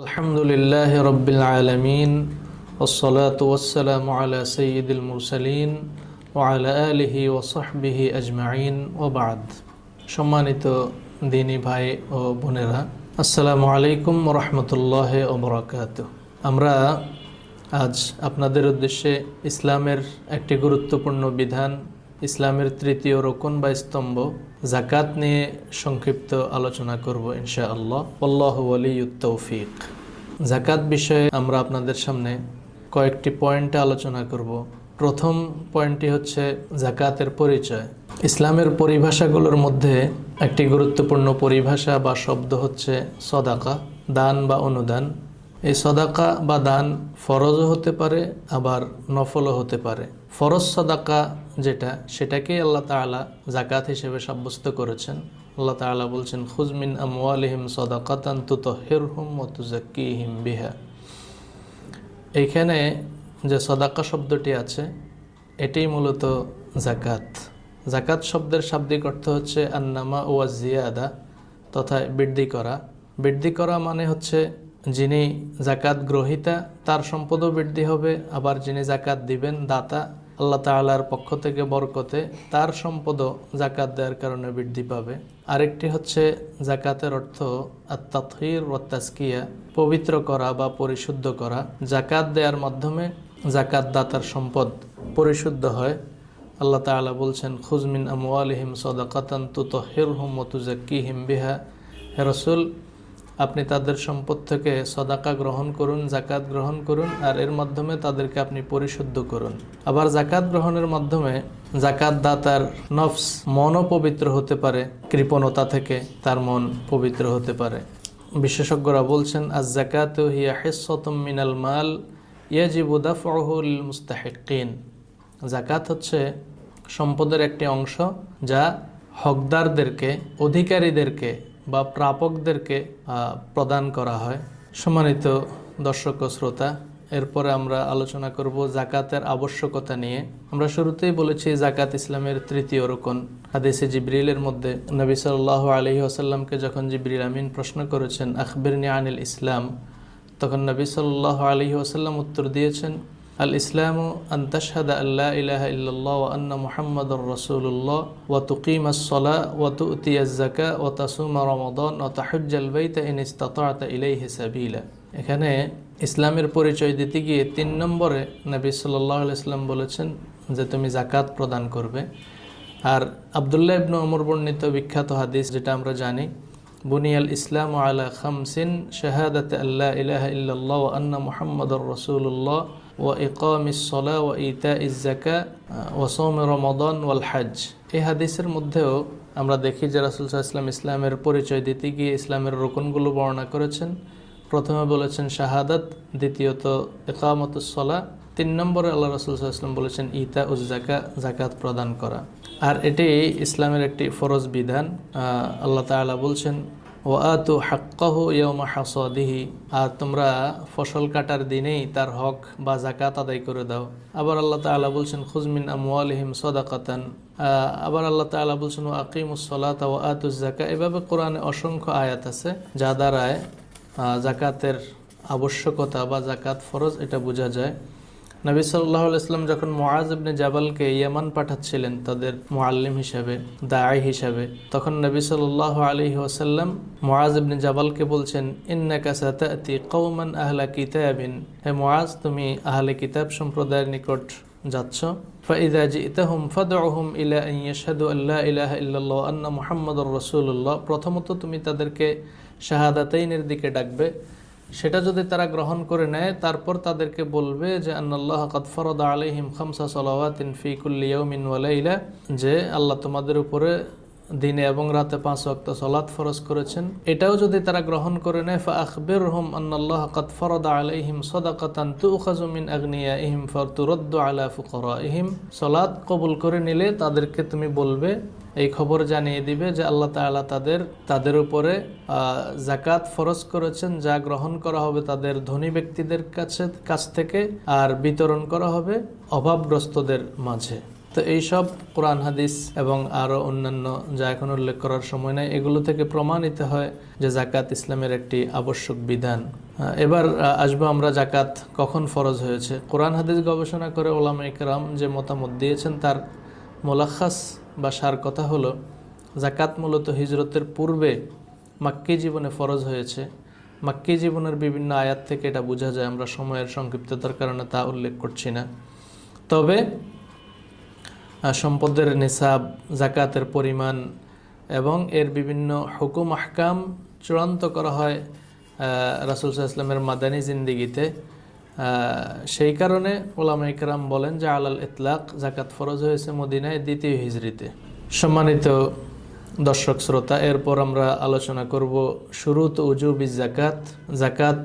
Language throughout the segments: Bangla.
আলহামদুলিল্লাহি রাব্বিল আলামিন ওয়াসসালাতু ওয়াসসালামু আলা সাইয়্যিদিল মুরসালিন ওয়া আলা আলিহি ওয়া সাহবিহি আজমাইন ওয়া বা'দ। সম্মানিত দিনী ভাই ও বোনেরা, আসসালামু আলাইকুম ওয়া রাহমাতুল্লাহি ওয়া বারাকাতুহু। আমরা আজ আপনাদের উদ্দেশ্যে ইসলামের একটি গুরুত্বপূর্ণ বিধান, ইসলামের তৃতীয় রুকন বা স্তম্ভ যাকাত নিয়ে সংক্ষিপ্ত আলোচনা করব ইনশাআল্লাহ। আল্লাহু ওয়ালিয়ুত তৌফিক। যাকাত বিষয়ে আমরা আপনাদের সামনে কয়েকটি পয়েন্টে আলোচনা করব। প্রথম পয়েন্টটি হচ্ছে যাকাতের পরিচয়। ইসলামের পরিভাষাগুলোর মধ্যে একটি গুরুত্বপূর্ণ পরিভাষা বা শব্দ হচ্ছে সদাকা, দান বা অনুদান। এই সদাকা বা দান ফরজও হতে পারে, আবার নফলও হতে পারে। ফরজ সদাকা যেটা, সেটাকেই আল্লাহ তাআলা যাকাত হিসেবে সাব্যস্ত করেছেন। আল্লাহ তাআলা বলছেন, খুয মিন আমওয়ালিহিম সাদাকাতান তুতাহহিরহুম ওয়া তুযাক্কিহিম বিহা। এইখানে যে সদাকা শব্দটি আছে, এটাই মূলত যাকাত। যাকাত শব্দের শাব্দিক অর্থ হচ্ছে আন্নামা ওয়া জিয়াদা, তথা বৃদ্ধি করা। বৃদ্ধি করা মানে হচ্ছে যিনি যাকাত গ্রহীতা তার সম্পদও বৃদ্ধি হবে, আবার যিনি যাকাত দিবেন দাতা আল্লাহ তাআলার পক্ষ থেকে বরকতে তার সম্পদও যাকাত দেওয়ার কারণে বৃদ্ধি পাবে। আরেকটি হচ্ছে যাকাতের অর্থ আত-তাতহীর ওয়া তাজকিয়া, পবিত্র করা বা পরিশুদ্ধ করা। যাকাত দেওয়ার মাধ্যমে যাকাত দাতার সম্পদ পরিশুদ্ধ হয়। আল্লাহ তাআলা বলছেন, খুয মিন আমওয়ালিহিম সাদাকাতান তুতাহহিরহুম ওয়া তুযাক্কিহিম বিহা। হে রাসূল, আপনি তাদের সম্পদ থেকে সদাকা গ্রহণ করুন, যাকাত গ্রহণ করুন, আর এর মাধ্যমে তাদেরকে আপনি পরিশুদ্ধ করুন। আবার যাকাত গ্রহণের মাধ্যমে যাকাত দাতার নফস, মনও পবিত্র হতে পারে, কৃপণতা থেকে তার মন পবিত্র হতে পারে। বিশেষজ্ঞরা বলছেন, আয-যাকাতু হিয়া হিসসাতুম মিনাল মাল ইয়াজিবু দাফউহু লিল মুস্তাহিক্কিন। যাকাত হচ্ছে সম্পদের একটি অংশ যা হকদারদেরকে, অধিকারীদেরকে বা প্রাপকদেরকে প্রদান করা হয়। সম্মানিত দর্শক ও শ্রোতা, এরপরে আমরা আলোচনা করব যাকাতের আবশ্যকতা নিয়ে। আমরা শুরুতেই বলেছি যাকাত ইসলামের তৃতীয় রুকন। হাদিসে জিবরিলের মধ্যে নবী সাল্লাল্লাহু আলাইহি ওয়াসাল্লামকে যখন জিবরিল আমিন প্রশ্ন করেছেন, আখবিরনি আনিল ইসলাম, তখন নবী সাল্লাল্লাহু আলাইহি ওয়াসাল্লাম উত্তর দিয়েছেন, আল ইসলামু আন তাশহাদা আল্লা ইলাহা ইল্লাল্লাহ ওয়া আন্না মুহাম্মাদুর রাসূলুল্লাহ ওয়া তুকিমাস সালাহ ওয়া তু'তিয়াজ যাকাত ওয়া তাসুমা রমাদান ওয়া তাহুজ্জাল বাইতা ইন ইসতাতা'তা ইলাইহি সাবিলা। এখানে ইসলামের পরিচয় দিতে গিয়ে ৩ নম্বরে নবী সাল্লাল্লাহু আলাইহি ওয়াসাল্লাম বলেছেন যে তুমি যাকাত প্রদান করবে। আর আব্দুল্লাহ ইবনে ওমর বর্ণিত বিখ্যাত হাদিস যেটা আমরা জানি, বুনিয়াল ইসলামু আলা খামসিন শাহাদাতি আল্লা ইলাহা ইল্লাল্লাহ ওয়া আন্না মুহাম্মাদুর রাসূলুল্লাহ ওয়া ইকামিস সালাহ ওয়া ইতাইজ যাকাত ওয়া সাওম রমাদান ওয়াল হজ। এই হাদিসের মধ্যেও আমরা দেখি যে রাসূল সাল্লাল্লাহু আলাইহি ওয়াসাল্লাম ইসলামের পরিচয় দিতে গিয়ে ইসলামের রুকনগুলো বর্ণনা করেছেন। প্রথমে বলেছেন শাহাদাত, দ্বিতীয়ত ইকামাতুস সালাহ, ৩ নম্বরে আল্লাহ রাসূল সাল্লাল্লাহু আলাইহি ওয়াসাল্লাম বলেছেন ইতাউজ যাকাত, যাকাত প্রদান করা। আর এটি ইসলামের একটি ফরজ বিধান। আল্লাহ তাআলা বলছেন, ওয়া আতু হাক্কাহু ইয়াওমা হাসাদিহি, আর তোমরা ফসল কাটার দিনেই তার হক বা যাকাত আদায় করে দাও। আবার আল্লাহ তাআলা বলছেন, খুয মিন আমওয়ালিহিম সাদাকাতান। আবার আল্লাহ তাআলা বলছেন, ওয়া আকিমুস সালাতা ওয়া আতুজ যাকাত। এভাবে কোরআনে অসংখ্য আয়াত আছে যা দ্বারায় যাকাতের আবশ্যকতা বা যাকাত ফরজ এটা বোঝা যায়। নবী সাল্লাল্লাহু আলাইহি ওয়াসাল্লাম যখন মুআজ ইবনে জাবালকে ইয়ামান পাঠাচ্ছিলেন তাদের মুআল্লিম হিসাবে, দাঈ হিসাবে, তখন নবী সাল্লাল্লাহু আলাইহি ওয়াসাল্লাম মুআজ ইবনে জাবালকে বলছেন, ইন্নাকা সাতাতি কওমান আহলা কিতাবিন। হে মুআজ, তুমি আহলে কিতাব সম্প্রদায়ের নিকট যাচ্ছ। ফাইযা জিতাহুম ফাদউহুম ইলা আন ইয়াশহাদু আল্লা ইলাহা ইল্লাল্লাহ ওয়া আন্না মুহাম্মাদুর রাসূলুল্লাহ। প্রথমত তুমি তাদেরকে শাহাদাতাইনের দিকে ডাকবে। সেটা যদি তারা গ্রহণ করে নেয়, তারপর তাদেরকে বলবে যে আন্নাল্লাহ কাদ ফারাদা আলাইহিম খামসা সালাওয়াতিন ফি কুল্লি ইয়াউমিন ওয়া লাইলা, যে আল্লাহ তোমাদের উপরে দিনে এবং রাতে 5 ওয়াক্ত সালাত ফরজ করেছেন। এটাও যদি তারা গ্রহণ করে নেয়, ফা আখবিরহুম আন্নাল্লাহ কাদ ফারাদা আলাইহিম সাদাকাতান তুখাযু মিন আগনিয়াইহিম ফাতুরাদ্দু আলা ফুকারাইহিম। সালাত কবুল করে নিলে তাদেরকে তুমি বলবে, এই খবর জানিয়ে দিবে যে আল্লাহ তাআলা তাদের উপরে যাকাত ফরজ করেছেন, যা গ্রহণ করা হবে তাদের ধনী ব্যক্তিদের কাছ থেকে, আর বিতরণ করা হবে অভাবগ্রস্তদের মাঝে। তো এইসব কোরআন হাদিস এবং আরও অন্যান্য যা এখন উল্লেখ করার সময় নাই, এগুলো থেকে প্রমাণিত হয় যে যাকাত ইসলামের একটি আবশ্যক বিধান। এবার আসবো আমরা জাকাত কখন ফরজ হয়েছে। কোরআন হাদিস গবেষণা করে ওলামা ইকরাম যে মতামত দিয়েছেন তার মোলাখাস বা সার কথা হলো, জাকাত মূলত হিজরতের পূর্বে মাক্কি জীবনে ফরজ হয়েছে। মাক্কি জীবনের বিভিন্ন আয়াত থেকে এটা বোঝা যায়, আমরা সময়ের সংক্ষিপ্ততার কারণে তা উল্লেখ করছি না। তবে সম্পদের নিসাব, জাকাতের পরিমাণ এবং এর বিভিন্ন হুকুম আহকাম চূড়ান্ত করা হয় রাসূল সাল্লাল্লাহু আলাইহি ওয়াসাল্লামের মাদানী জিন্দিগিতে। সেই কারণে ওলামা ইকরাম বলেন যে আলাল ইতলাক জাকাত ফরজ হয়েছে মদিনায় দ্বিতীয় হিজরিতে। সম্মানিত দর্শক শ্রোতা, এরপর আমরা আলোচনা করব শুরুত উজুবিজ জাকাত, জাকাত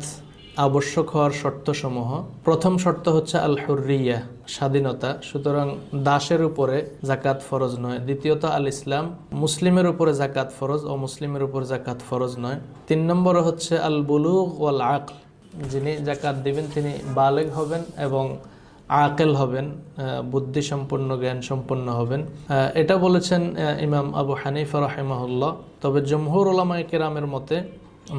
আবশ্যক হওয়ার শর্তসমূহ। প্রথম শর্ত হচ্ছে আল হুররিয়া, স্বাধীনতা। সুতরাং দাসের উপরে জাকাত ফরজ নয়। দ্বিতীয়ত আল ইসলাম, মুসলিমের উপরে জাকাত ফরজ, অমুসলিমের উপর জাকাত ফরজ নয়। 3 নম্বর হচ্ছে আল বুলুগ ওয়াল আকল, যিনি জাকাত দিবেন তিনি বালেগ হবেন এবং আকেল হবেন, বুদ্ধি সম্পন্ন, জ্ঞান সম্পন্ন হবেন। এটা বলেছেন ইমাম আবু হানিফা রাহিমাহুল্লাহ। তবে জমহুর উলামায়ে কেরামের মতে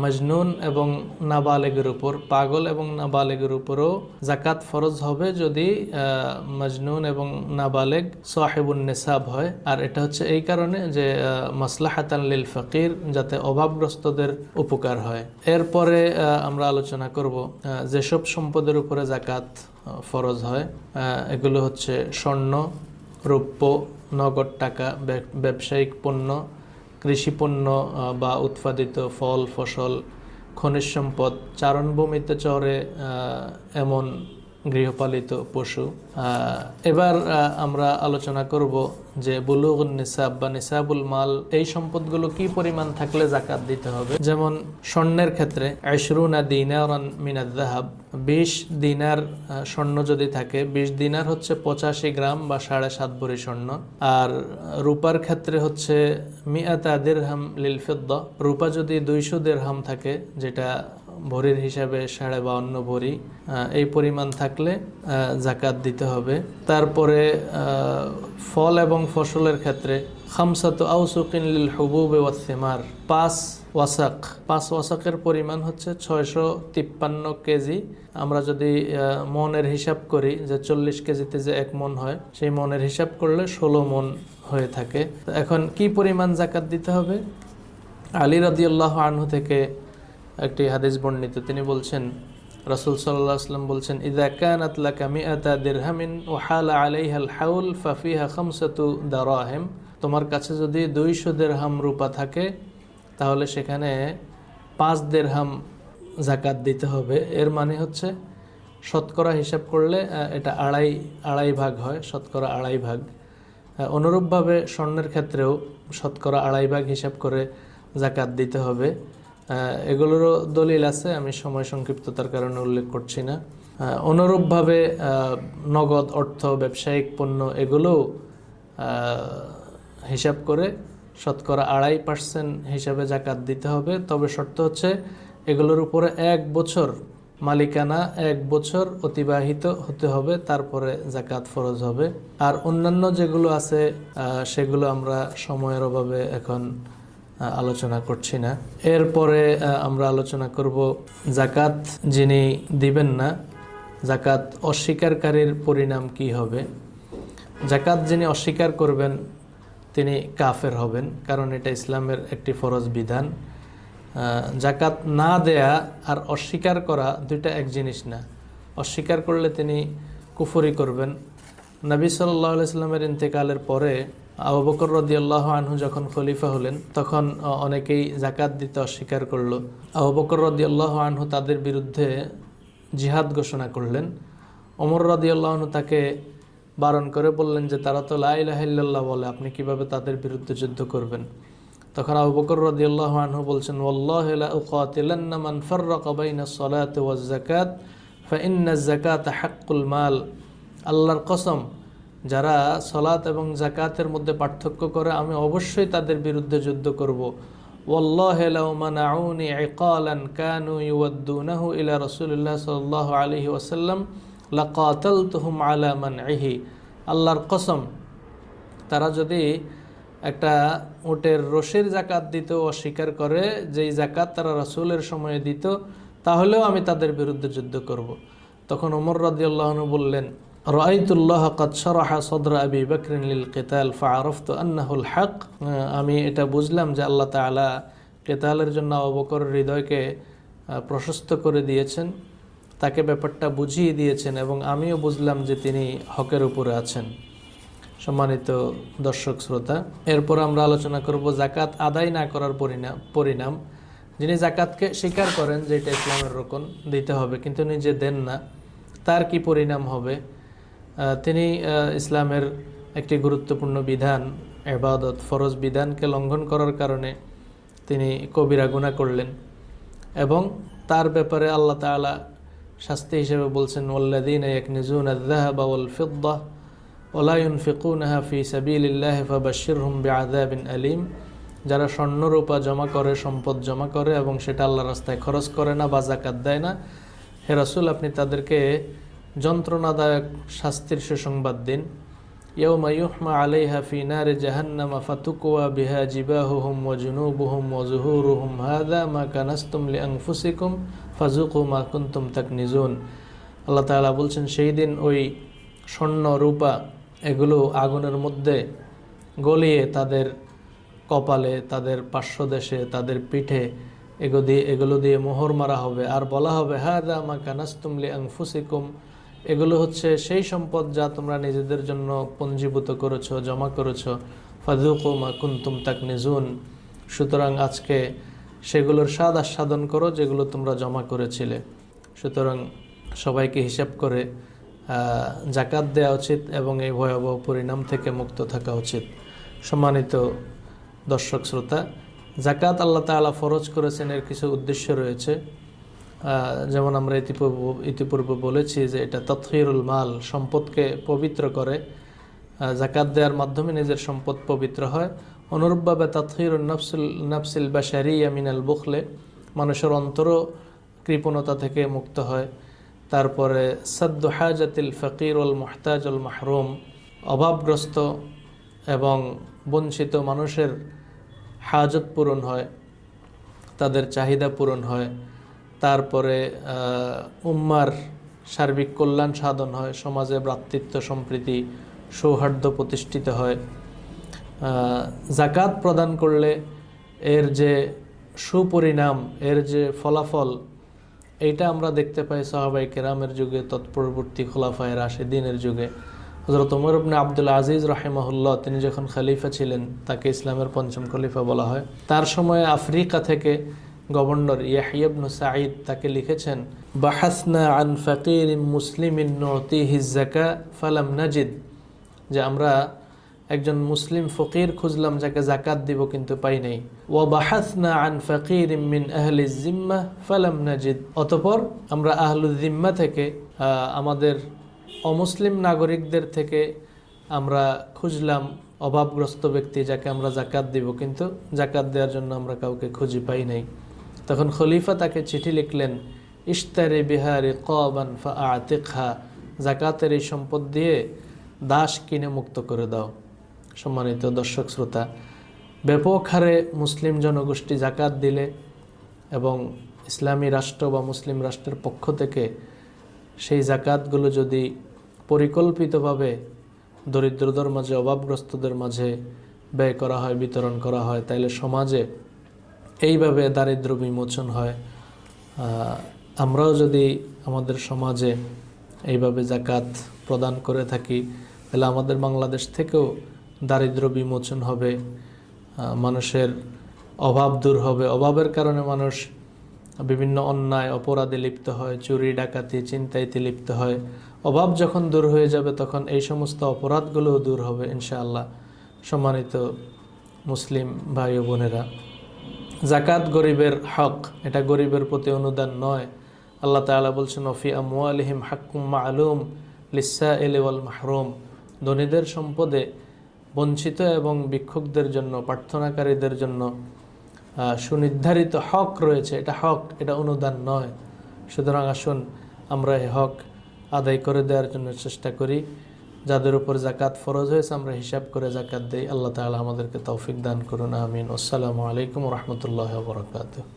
মজনুন এবং নাবালেগের উপর, পাগল এবং নাবালেগের উপরও জাকাত ফরজ হবে যদি মজনুন এবং নাবালেগ সাহিবুন নিসাব হয়। আর এটা হচ্ছে এই কারণে যে মাসলাহাতান লিল ফকির, যাতে অভাবগ্রস্তদের উপকার হয়। এরপরে আমরা আলোচনা করব যেসব সম্পদের উপরে জাকাত ফরজ হয়। এগুলো হচ্ছে স্বর্ণ, রৌপ্য, নগদ টাকা, ব্যবসায়িক পণ্য, কৃষি পণ্য বা উৎপাদিত ফল ফসল, খনিজ সম্পদ, চারণভূমিতে চরে এমন গৃহপালিত পশু। এবার আমরা আলোচনা করব যে বুলুগুন নিসাব বা নিসাবুল মাল, এই সম্পদগুলো কি পরিমাণ থাকলে জাকাত দিতে হবে। যেমন স্বর্ণের ক্ষেত্রে 20 দিনারান মিনাজ যাহাব, 20 দিনার স্বর্ণ যদি থাকে, 20 দিনার হচ্ছে 85 গ্রাম বা 7.5 ভরি স্বর্ণ। আর রূপার ক্ষেত্রে হচ্ছে 100 দিরহাম লিল ফিদ্দা, রূপা যদি 200 দিরহাম থাকে, যেটা ভরির হিসাবে 52.5 ভরি, এই পরিমাণ থাকলে জাকাত দিতে হবে। তারপরে ফল এবং ফসলের ক্ষেত্রে খামসাতু আউসুকিন লিল হুবুবি ওয়াস সিমার, 5 ওয়াসাক, 5 ওয়াসাকের পরিমাণ হচ্ছে 653 কেজি। আমরা যদি মনের হিসাব করি যে 40 কেজিতে যে 1 মন হয়, সেই মনের হিসাব করলে 16 মন হয়ে থাকে। এখন কি পরিমাণ জাকাত দিতে হবে? আলী রাদিয়াল্লাহু আনহু থেকে একটি হাদিস বর্ণিত, তিনি বলছেন, রাসূল সাল্লাল্লাহু আলাইহি ওয়াসাল্লাম বলছেন, ইযা কানাত লাকা 100 দিরহামিন ওয়া হালা আলাইহা আল হাউল ফাফিহা 5 দারাহিম, তোমার কাছে যদি 200 দিরহাম রূপা থাকে তাহলে সেখানে 5 দিরহাম জাকাত দিতে হবে। এর মানে হচ্ছে শতকরা হিসাব করলে এটা আড়াই ভাগ হয়, শতকরা আড়াই ভাগ। অনুরূপভাবে স্বর্ণের ক্ষেত্রেও শতকরা আড়াই ভাগ হিসাব করে জাকাত দিতে হবে। এগুলোরও দলিল আছে, আমি সময় সংক্ষিপ্ততার কারণে উল্লেখ করছি না। অনুরূপভাবে নগদ অর্থ, ব্যবসায়িক পণ্য, এগুলো হিসাব করে শতকরা 2.5% হিসাবে জাকাত দিতে হবে। তবে শর্ত হচ্ছে এগুলোর উপরে 1 বছর মালিকানা, 1 বছর অতিবাহিত হতে হবে, তারপরে জাকাত ফরজ হবে। আর অন্যান্য যেগুলো আছে সেগুলো আমরা সময়ের অভাবে এখন আলোচনা করছি না। এরপরে আমরা আলোচনা করব জাকাত যিনি দিবেন না, জাকাত অস্বীকারীর পরিণাম কি হবে। জাকাত যিনি অস্বীকার করবেন তিনি কাফের হবেন, কারণ এটা ইসলামের একটি ফরজ বিধান। জাকাত না দেয়া আর অস্বীকার করা দুইটা এক জিনিস না। অস্বীকার করলে তিনি কুফরি করবেন। নবী সাল্লাল্লাহু আলাইহি ওয়াসাল্লামের ইন্তেকালের পরে আবু বকর রাদিয়াল্লাহু আনহু যখন খলিফা হলেন, তখন অনেকেই জাকাত দিতে অস্বীকার করলো। আবু বকর রাদিয়াল্লাহু আনহু তাদের বিরুদ্ধে জিহাদ ঘোষণা করলেন। ওমর রাদিয়াল্লাহু আনহু তাকে বারণ করে বললেন যে তারা তো লা ইলাহা ইল্লাল্লাহ বলে, আপনি কিভাবে তাদের বিরুদ্ধে যুদ্ধ করবেন। তখন আবু বকর রাদিয়াল্লাহু আনহু বলছেন, ওয়াল্লাহি লা উকাতিলান্না মান ফাররাকা বাইনাস সালাতি ওয়াজ যাকাত ফা ইন্নাজ যাকাতা হাক্কুল মাল, আল্লাহর কসম, যারা সালাত এবং যাকাতের মধ্যে পার্থক্য করে আমি অবশ্যই তাদের বিরুদ্ধে যুদ্ধ করব। ওয়াল্লাহি লাউ মানাউনি ইকালান কানু ইউদ্দুনাহু ইলা রাসূলিল্লাহ সাল্লাল্লাহু আলাইহি ওয়াসাল্লাম লাকাতালতুহুম আলা মানইহি, আল্লাহর কসম, তারা যদি একটা উটের রশির জাকাত দিতে অস্বীকার করে, যেই জাকাত তারা রাসূলের সময়ে দিত, তাহলেও আমি তাদের বিরুদ্ধে যুদ্ধ করব। তখন ওমর রাদিয়াল্লাহু আনহু বললেন, রাআইতুল্লাহ কাদ শারাহা সাদরা আবি বকর লিল কিতাল ফাআরাফতু আন্নাহুল হক। আমি এটা বুঝলাম যে আল্লাহ তাআলা কিতালের জন্য আবু বকরের হৃদয়কে প্রশস্ত করে দিয়েছেন, তাকে ব্যাপারটা বুঝিয়ে দিয়েছেন, এবং আমিও বুঝলাম যে তিনি হকের উপরে আছেন। সম্মানিত দর্শক শ্রোতা, এরপর আমরা আলোচনা করব জাকাত আদায় না করার পরিণাম। যিনি জাকাতকে স্বীকার করেন যে এটা ইসলামের রকন, দিতে হবে, কিন্তু নিজে দেন না, তার কি পরিণাম হবে। তিনি ইসলামের একটি গুরুত্বপূর্ণ বিধান, ইবাদত, ফরজ বিধানকে লঙ্ঘন করার কারণে তিনি কবিরা গুনাহ করলেন, এবং তার ব্যাপারে আল্লাহ তাআলা শাস্তি হিসেবে বলছেন, ওয়াল্লাযীনা ইয়াকনিজুনা আয-যাহাবা ওয়াল ফিদ্দা ওয়া লা ইউনফিকুনাহা ফী সাবিলিল্লাহি ফাবাশশিরহুম বিআযাবিন আলীম। যারা স্বর্ণ রূপা জমা করে, সম্পদ জমা করে, এবং সেটা আল্লাহর রাস্তায় খরচ করে না বা যাকাত দেয় না, হে রাসূল আপনি তাদেরকে যন্ত্রণাদায়ক শাস্তির সুসংবাদ দিন। ইয়াউমা ইউহমা আলাইহা ফী নারি জাহান্নাম ফাতুকওয়া বিহা জিবাহুহুম ওয়া জুনুবুহুম ওয়া যুহুরুহুম হাযা মা কানাসতুম লিআনফুসিকুম ফাযুকু মা কুনতুম তাকনিজুন। আল্লাহ তাআলা বলছেন, সেই দিন ওই স্বর্ণ রূপা এগুলো আগুনের মধ্যে গলিয়ে তাদের কপালে, তাদের পার্শ্বদেশে, তাদের পিঠে এগুলো দিয়ে মোহর মারা হবে, আর বলা হবে, হাযা মা কানাসতুম লিআনফুসিকুম, এগুলো হচ্ছে সেই সম্পদ যা তোমরা নিজেদের জন্য পঞ্জীভূত করেছো, জমা করেছো। ফাযুকু মা কুনতুম তাকনিজুন, সুতরাং আজকে সেগুলোর স্বাদ আস্বাদন করো যেগুলো তোমরা জমা করেছিলে। সুতরাং সবাইকে হিসাব করে জাকাত দেওয়া উচিত এবং এই ভয়াবহ পরিণাম থেকে মুক্ত থাকা উচিত। সম্মানিত দর্শক শ্রোতা, জাকাত আল্লাহ তাআলা ফরজ করেছেন, এর কিছু উদ্দেশ্য রয়েছে। যেমন আমরা ইতিপূর্বে বলেছি যে এটা তাতহিরুল মাল, সম্পদকে পবিত্র করে। জাকাত দেওয়ার মাধ্যমে নিজের সম্পদ পবিত্র হয়। অনুরূপভাবে তাতহিরুন নাফসিল বাশারিয়া মিনাল বুখলে, মানুষের অন্তরও কৃপণতা থেকে মুক্ত হয়। তারপরে সাদ্দু হাজাতিল ফকির ওয়াল মুহতাজ ওয়াল মাহরুম, অভাবগ্রস্ত এবং বঞ্চিত মানুষের হাজত পূরণ হয়, তাদের চাহিদা পূরণ হয়। তারপরে উম্মার সার্বিক কল্যাণ সাধন হয়, সমাজে ভ্রাতৃত্ব, সম্প্রীতি, সৌহার্দ্য প্রতিষ্ঠিত হয়। জাকাত প্রদান করলে এর যে সুপরিণাম, এর যে ফলাফল, এইটা আমরা দেখতে পাই সাহাবায়ে কেরামের যুগে, তৎপরবর্তী খোলাফায়ে রাশিদিনের যুগে। হযরত ওমর ইবনে আব্দুল আজিজ রাহিমাহুল্লাহ, তিনি যখন খলিফা ছিলেন, তাকে ইসলামের পঞ্চম খলিফা বলা হয়, তার সময়ে আফ্রিকা থেকে গভর্নর ইয়াহইয়া ইবনে সাঈদ তাকে লিখেছেন, বাহাসনা আন ফাকিরিন মুসলিমিন নুতিহি যাকা ফালাম নাজিদ, যে আমরা একজন মুসলিম ফকির খুঁজলাম যাকে জাকাত দিব, কিন্তু পাই নাই। ওয়া বাহাসনা আন ফাকিরিন মিন আহলি জিম্মাহ ফালাম নাজিদ, অতঃপর আমরা আহলুল জিম্মা থেকে, আমাদের অমুসলিম নাগরিকদের থেকে আমরা খুঁজলাম অভাবগ্রস্ত ব্যক্তি যাকে আমরা জাকাত দিব, কিন্তু জাকাত দেওয়ার জন্য আমরা কাউকে খুঁজে পাই নাই। তখন খলিফা তাকে চিঠি লিখলেন, ইশতারি বিহা রিকাবান ফাআতিকহা, জাকাতের এই সম্পদ দিয়ে দাস কিনে মুক্ত করে দাও। সম্মানিত দর্শক শ্রোতা, ব্যাপক হারে মুসলিম জনগোষ্ঠী জাকাত দিলে এবং ইসলামী রাষ্ট্র বা মুসলিম রাষ্ট্রের পক্ষ থেকে সেই জাকাতগুলো যদি পরিকল্পিতভাবে দরিদ্রদের মাঝে, অভাবগ্রস্তদের মাঝে ব্যয় করা হয়, বিতরণ করা হয়, তাইলে সমাজে এইভাবে দারিদ্র্য বিমোচন হয়। আমরাও যদি আমাদের সমাজে এইভাবে জাকাত প্রদান করে থাকি, তাহলে আমাদের বাংলাদেশ থেকেও দারিদ্র্য বিমোচন হবে, মানুষের অভাব দূর হবে। অভাবের কারণে মানুষ বিভিন্ন অন্যায় অপরাধে লিপ্ত হয়, চুরি ডাকাতি চিন্তাইতে লিপ্ত হয়। অভাব যখন দূর হয়ে যাবে, তখন এই সমস্ত অপরাধগুলোও দূর হবে ইনশাআল্লাহ। সম্মানিত মুসলিম ভাই ও বোনেরা, জাকাত গরিবের হক, এটা গরিবের প্রতি অনুদান নয়। আল্লাহ তাআলা বলছেন, ওফি আমওয়ালিহিম হাক্কুম মা'লুম লিসসাইলি ওয়াল মাহরুম, ধনীদের সম্পদে বঞ্চিত এবং ভিক্ষুকদের জন্য, প্রার্থনাকারীদের জন্য সুনির্ধারিত হক রয়েছে। এটা হক, এটা অনুদান নয়। সুতরাং আসুন আমরা এই হক আদায় করে দেওয়ার জন্য চেষ্টা করি। যাদের উপর জাকাত ফরজ হয়েছে আমরা হিসাব করে জাকাত দেই। আল্লাহ তাআলা আমাদেরকে তৌফিক দান করুন, আমিন। আসসালামু আলাইকুম ওয়া রাহমাতুল্লাহি ওয়া বারাকাতুহু।